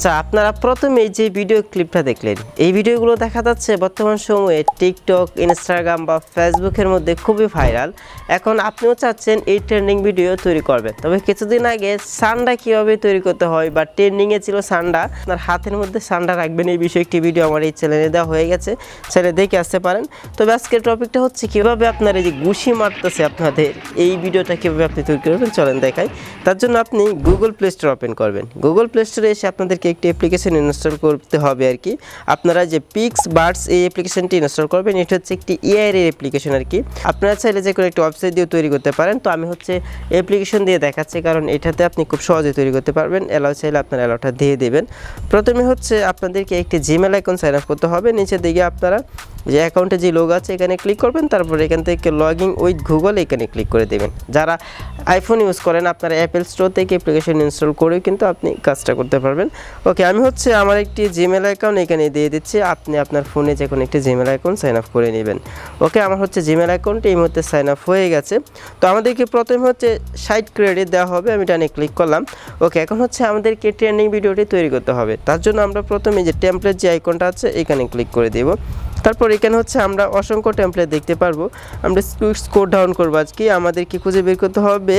আচ্ছা, আপনারা প্রথমে যে ভিডিও ক্লিপটা দেখলেন, এই ভিডিওগুলো দেখা যাচ্ছে বর্তমান সময়ে টিকটক, ইনস্টাগ্রাম বা ফেসবুকের মধ্যে খুবই ভাইরাল। এখন আপনিও চাচ্ছেন এই ট্রেন্ডিং ভিডিও তৈরি করবেন, তবে কিছুদিন আগে সান্ডা কীভাবে তৈরি করতে হয় বা ট্রেন্ডিংয়ে ছিল সান্ডা, আপনার হাতের মধ্যে সান্ডা রাখবেন এই বিষয়ে একটি ভিডিও আমার এই চ্যানেলে দেওয়া হয়ে গেছে, চ্যানেলে দেখে আসতে পারেন। তবে আজকের টপিকটা হচ্ছে কীভাবে আপনার এই যে ঘুষি মারতেছে আপনাদের এই ভিডিওটা কীভাবে আপনি তৈরি করবেন চলেন দেখাই। তার জন্য আপনি গুগল প্লে স্টোর ওপেন করবেন। গুগল প্লে স্টোরে এসে আপনাদেরকে একটি অ্যাপ্লিকেশন ইনস্টল করতে হবে আর কি। আপনারা যে পিক্সবার্ডস এই অ্যাপ্লিকেশনটি ইনস্টল করবেন, এটা হচ্ছে একটি এআই এর অ্যাপ্লিকেশন আর কি। আপনারা চাইলে যে কোনো একটি ওয়েবসাইট দিয়ে তৈরি করতে পারেন, তো আমি হচ্ছে অ্যাপ্লিকেশন দিয়ে দেখাচ্ছি কারণ এটাতে আপনি খুব সহজে তৈরি করতে পারবেন। অ্যালাউ চাইলে আপনারা অ্যালাউটা দিয়ে দেবেন। প্রথমে হচ্ছে আপনাদেরকে একটি জিমেল অ্যাকাউন্ট সাইন আপ করতে হবে। নিচের দিকে আপনারা যে অ্যাকাউন্টে যে লোগো আছে এখানে ক্লিক করবেন, তারপর এখান থেকে লগইন উইথ গুগল এখানে ক্লিক করে দেবেন। যারা আইফোন ইউজ করেন আপনারা অ্যাপেল স্টোর থেকে অ্যাপ্লিকেশন ইনস্টল করেও কিন্তু আপনি কাজটা করতে পারবেন। ওকে, আমি হচ্ছে আমার একটি জিমেল অ্যাকাউন্ট এখানে দিয়ে দিচ্ছি। আপনি আপনার ফোনে যে কোনো একটি জিমেল অ্যাকাউন্ট সাইন আপ করে নেবেন। ওকে, আমার হচ্ছে জিমেল অ্যাকাউন্ট এই মুহূর্তে সাইন আপ হয়ে গেছে। তো আমাদেরকে প্রথমে হচ্ছে 60 ক্রেডিট দেওয়া হবে, আমি ডানে ক্লিক করলাম। ওকে, এখন হচ্ছে আমাদেরকে ট্রেন্ডিং ভিডিওটি তৈরি করতে হবে। তার জন্য আমরা প্রথমে যে টেমপ্লেট যে আইকনটা আছে এখানে ক্লিক করে দেব। তারপর এখানে হচ্ছে আমরা অসংখ্য টেমপ্লেট দেখতে পারবো। আমরা স্ক্রল ডাউন করবো, আজকে আমাদেরকে খুঁজে বের করতে হবে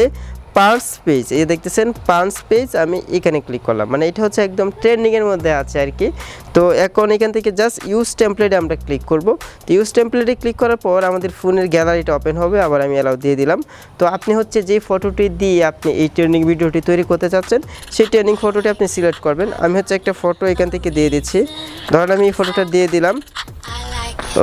পাঁচ পেজ। এই দেখতেছেন 5 পেজ, আমি এখানে ক্লিক করলাম, মানে এটা হচ্ছে একদম ট্রেন্ডিংয়ের মধ্যে আছে আর কি। তো এখন এখান থেকে জাস্ট ইউজ টেমপ্লেটে আমরা ক্লিক করব। তো ইউজ টেমপ্লেটে ক্লিক করার পর আমাদের ফোনের গ্যালারিটা ওপেন হবে, আবার আমি অ্যালাউ দিয়ে দিলাম। তো আপনি হচ্ছে যে ফটোটি দিয়ে আপনি এই ট্রেন্ডিং ভিডিওটি তৈরি করতে চাচ্ছেন সেই ট্রেন্ডিং ফটোটি আপনি সিলেক্ট করবেন। আমি হচ্ছে একটা ফটো এখান থেকে দিয়ে দিচ্ছি, ধরেন আমি এই ফটোটা দিয়ে দিলাম।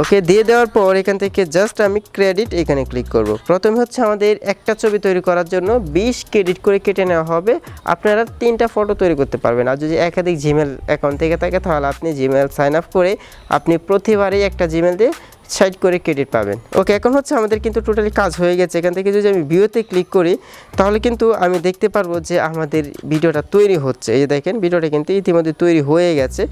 ওকে, দিয়ে দেওয়ার পর এখান থেকে জাস্ট আমি ক্রেডিট এখানে ক্লিক করব। প্রথমে হচ্ছে আমাদের একটা ছবি তৈরি করার জন্য 20 ক্রেডিট করে কেটে নেওয়া হবে। আপনারা 3টা ফটো তৈরি করতে পারবেন। আর যদি একাধিক জিমেল অ্যাকাউন্ট থেকে থাকে তাহলে আপনি জিমেল সাইন আপ করে আপনি প্রতিবারই একটা জিমেল দিয়ে 60 করে ক্রেডিট পাবেন। ওকে, এখন হচ্ছে আমাদের কিন্তু টোটালি কাজ হয়ে গেছে। এখান থেকে যদি আমি ভিউতে ক্লিক করি তাহলে কিন্তু আমি দেখতে পারবো যে আমাদের ভিডিওটা তৈরি হচ্ছে। এই যে দেখেন ভিডিওটা কিন্তু ইতিমধ্যে তৈরি হয়ে গেছে।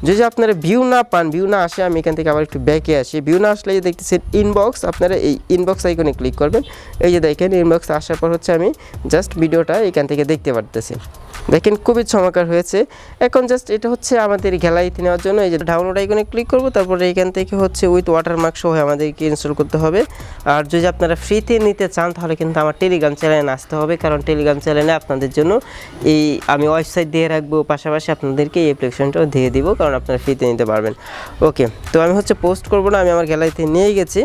যদি আপনারা ভিউ না পান, ভিউ না আসে, আমি এখান থেকে আবার একটু ব্যাকে আসি। ভিউ না আসলে এই দেখতেছেন ইনবক্স, আপনারা এই ইনবক্স আইকনে ক্লিক করবেন। এই যে দেখেন ইনবক্স আসার পর হচ্ছে আমি জাস্ট ভিডিওটা এখান থেকে দেখতে পারতেছি। দেখেন খুবই চমৎকার হয়েছে। এখন জাস্ট এটা হচ্ছে আমাদের গ্যালারিতে নেওয়ার জন্য এই যে ডাউনলোড আইকনে ক্লিক করব। তারপরে এখান থেকে হচ্ছে উইথ ওয়াটারমার্ক সহ আমাদেরকে ইনস্টল করতে হবে। আর যদি আপনারা ফ্রিতে নিতে চান তাহলে কিন্তু আমার টেলিগ্রাম চ্যানেলে আসতে হবে, কারণ টেলিগ্রাম চ্যানেলে আপনাদের জন্য এই আমি ওয়েবসাইট দিয়ে রাখবো, পাশাপাশি আপনাদেরকে এই অ্যাপ্লিকেশনটাও দিয়ে দিব, কারণ আপনারা ফ্রিতে নিতে পারবেন। ওকে, তো আমি হচ্ছে পোস্ট করব না, আমি আমার গ্যালারিতে নিয়ে গেছি।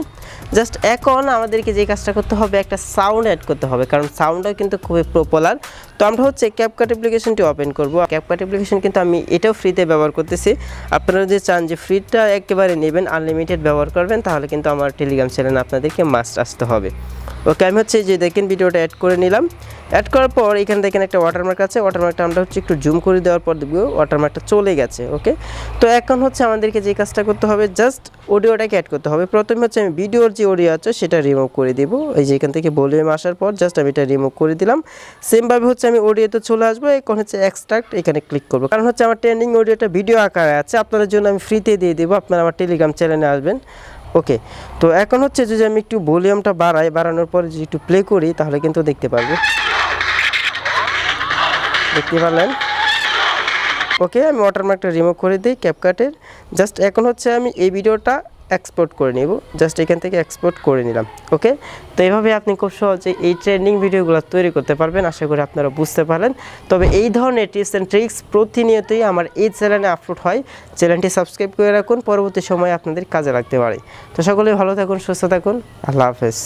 জাস্ট এখন আমাদেরকে যে কাজটা করতে হবে একটা সাউন্ড অ্যাড করতে হবে, কারণ সাউন্ডটা কিন্তু খুবই পপুলার। তো আমরা হচ্ছে ক্যাপকাট অ্যাপ্লিকেশনটি ওপেন করব। ক্যাপকাট অ্যাপ্লিকেশন কিন্তু আমি এটাও ফ্রিতে ব্যবহার করতেছি। আপনারা যদি চান যে ফ্রিটা একেবারে নেবেন, আনলিমিটেড ব্যবহার করবেন, তাহলে কিন্তু আমার টেলিগ্রাম চ্যানেলে আপনাদেরকে মাস্ট আসতে হবে। ওকে, আমি হচ্ছে যে দেখেন ভিডিওটা অ্যাড করে নিলাম। অ্যাড করার পর এখানে দেখেন একটা ওয়াটারমার্ক আছে, ওয়াটারমার্কটা আমরা হচ্ছে একটু জুম করে দেওয়ার পর দেখব ওয়াটারমার্কটা চলে গেছে। ওকে, তো এখন হচ্ছে আমাদেরকে যে কাজটা করতে হবে জাস্ট অডিওটাকে অ্যাড করতে হবে। প্রথমে হচ্ছে আমি ভিডিওর যে অডিও আছে সেটা রিমুভ করে দেবো। এই যে এখান থেকে ভলিউম আসার পর জাস্ট আমি এটা রিমুভ করে দিলাম। সেমভাবে হচ্ছে আমি অডিওতে চলে আসবো, এখন হচ্ছে এক্সট্রাক্ট এখানে ক্লিক করবো, কারণ হচ্ছে আমার ট্রেন্ডিং অডিওটা ভিডিও আকারে আছে, আপনাদের জন্য আমি ফ্রিতে দিয়ে দেবো, আপনারা আমার টেলিগ্রাম চ্যানেলে আসবেন। ওকে, তো এখন হচ্ছে যদি আমি একটু ভলিউমটা বাড়ানোর পরে যদি একটু প্লে করি তাহলে কিন্তু দেখতে পারবেন, দেখতে পারলেন। ওকে, আমি ওয়াটারমার্কটা রিমুভ করে দিই ক্যাপকাটের। জাস্ট এখন হচ্ছে আমি এই ভিডিওটা এক্সপোর্ট করে নিব, জাস্ট এখান থেকে এক্সপোর্ট করে নিলাম। ওকে, তো এইভাবে আপনি খুব সহজে এই ট্রেন্ডিং ভিডিওগুলো তৈরি করতে পারবেন। আশা করি আপনারা বুঝতে পারলেন। তবে এই ধরনের টিপস অ্যান্ড ট্রিক্স প্রতিনিয়তই আমার এই চ্যানেলে আপলোড হয়। চ্যানেলটি সাবস্ক্রাইব করে রাখুন, পরবর্তী সময়ে আপনাদের কাজে লাগতে পারে। তো সকলেই ভালো থাকুন, সুস্থ থাকুন, আল্লাহ হাফেজ।